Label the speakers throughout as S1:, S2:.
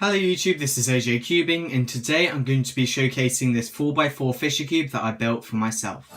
S1: Hello YouTube, this is AJ Cubing, and today I'm going to be showcasing this 4x4 Fisher Cube that I built for myself.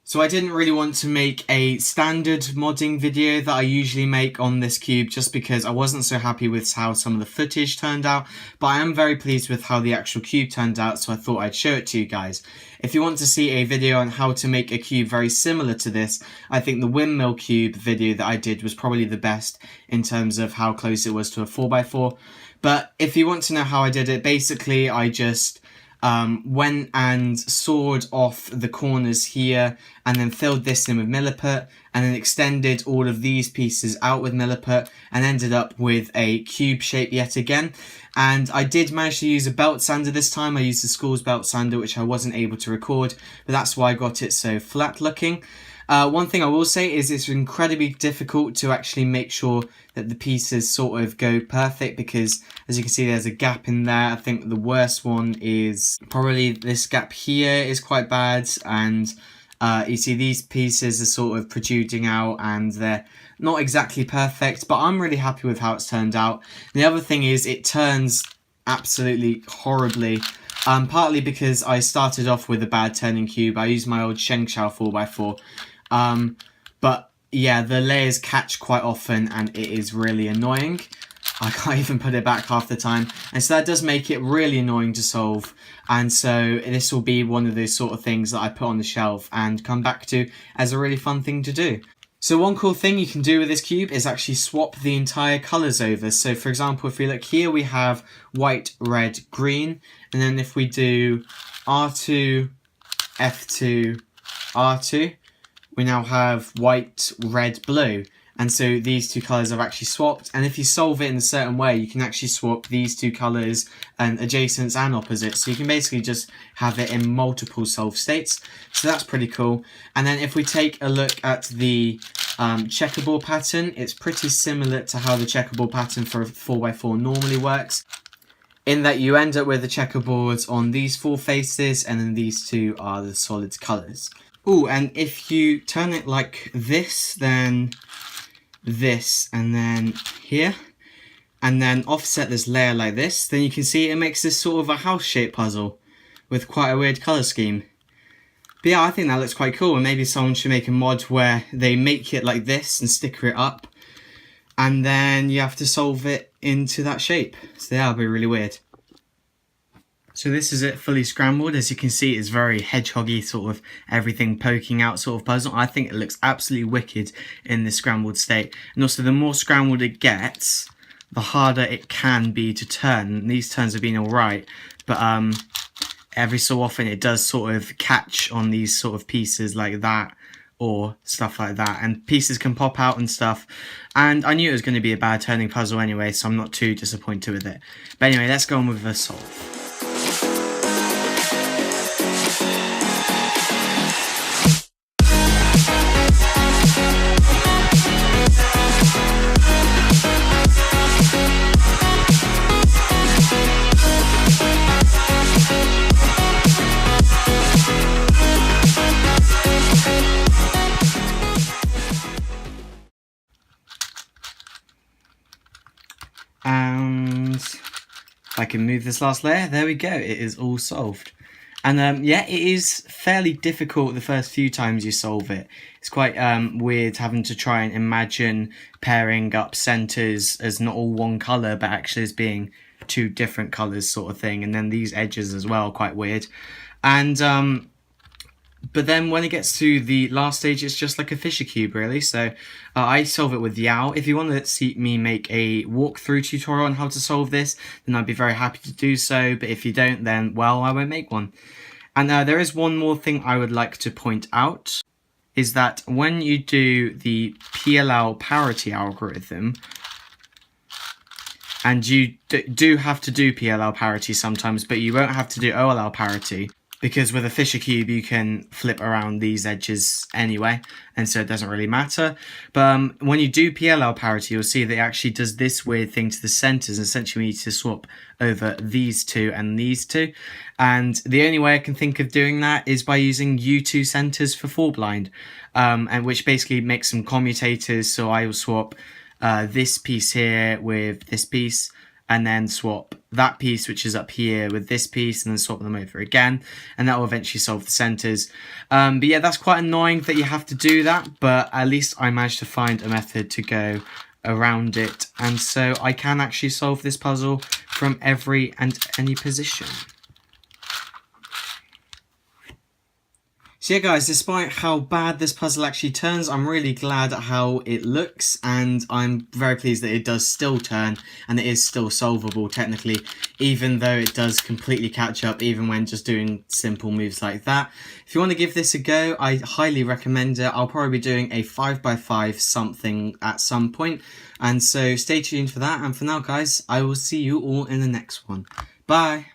S1: So I didn't really want to make a standard modding video that I usually make on this cube just because I wasn't so happy with how some of the footage turned out, but I am very pleased with how the actual cube turned out, so I thought I'd show it to you guys. If you want to see a video on how to make a cube very similar to this, I think the windmill cube video that I did was probably the best in terms of how close it was to a 4x4. But if you want to know how I did it, basically I just went and sawed off the corners here and then filled this in with milliput and then extended all of these pieces out with milliput and ended up with a cube shape yet again. And I did manage to use a belt sander this time. I used the school's belt sander, which I wasn't able to record, but that's why I got it so flat looking. One thing I will say is it's incredibly difficult to actually make sure that the pieces sort of go perfect because, as you can see, there's a gap in there. I think the worst one is probably this gap here is quite bad, and you see these pieces are sort of protruding out and they're not exactly perfect, but I'm really happy with how it's turned out. The other thing is it turns absolutely horribly. Partly because I started off with a bad turning cube. I used my old Shengshao 4x4. But yeah, the layers catch quite often and it is really annoying. I can't even put it back half the time. And so that does make it really annoying to solve. And so this will be one of those sort of things that I put on the shelf and come back to as a really fun thing to do. So one cool thing you can do with this cube is actually swap the entire colours over. So for example, if we look here, we have white, red, green. And then if we do R2, F2, R2, we now have white, red, blue. And so these two colours have actually swapped. And if you solve it in a certain way, you can actually swap these two colours and adjacents and opposites. So you can basically just have it in multiple solved states. So that's pretty cool. And then if we take a look at the checkerboard pattern, it's pretty similar to how the checkerboard pattern for a 4x4 normally works, in that you end up with the checkerboards on these four faces and then these two are the solid colours. Ooh, and if you turn it like this, then this, and then here, and then offset this layer like this, then you can see it makes this sort of a house shape puzzle with quite a weird colour scheme. But yeah, I think that looks quite cool, and maybe someone should make a mod where they make it like this and sticker it up, and then you have to solve it into that shape. So that'll be really weird. So this is it fully scrambled. As you can see, it's very hedgehoggy, sort of everything poking out sort of puzzle. I think it looks absolutely wicked in this scrambled state. And also the more scrambled it gets, the harder it can be to turn. These turns have been alright, but every so often it does sort of catch on these sort of pieces like that or stuff like that. And pieces can pop out and stuff. And I knew it was going to be a bad turning puzzle anyway, so I'm not too disappointed with it. But anyway, let's go on with the solve. And if I can move this last layer, there we go, it is all solved. And yeah, it is fairly difficult the first few times you solve it. It's quite weird having to try and imagine pairing up centers as not all one color, but actually as being two different colors sort of thing. And then these edges as well, quite weird. And but then when it gets to the last stage, it's just like a Fisher cube, really. So I solve it with Yao. If you want to see me make a walkthrough tutorial on how to solve this, then I'd be very happy to do so. But if you don't, then, well, I won't make one. And there is one more thing I would like to point out, is that when you do the Pll Parity Algorithm, and you do have to do Pll Parity sometimes, but you won't have to do OLL Parity. because with a Fisher cube you can flip around these edges anyway, and so it doesn't really matter. But when you do PLL parity, you'll see that it actually does this weird thing to the centers. Essentially, we need to swap over these two and these two, and the only way I can think of doing that is by using U2 centers for 4-blind, and which basically makes some commutators. So I will swap this piece here with this piece, and then swap that piece, which is up here, with this piece, and then swap them over again, and that will eventually solve the centers. But yeah, that's quite annoying that you have to do that, but at least I managed to find a method to go around it, and so I can actually solve this puzzle from every and any position. So yeah guys, despite how bad this puzzle actually turns, I'm really glad at how it looks, and I'm very pleased that it does still turn and it is still solvable technically, even though it does completely catch up even when just doing simple moves like that. If you want to give this a go, I highly recommend it. I'll probably be doing a 5x5 something at some point, and so stay tuned for that. And for now guys, I will see you all in the next one. Bye!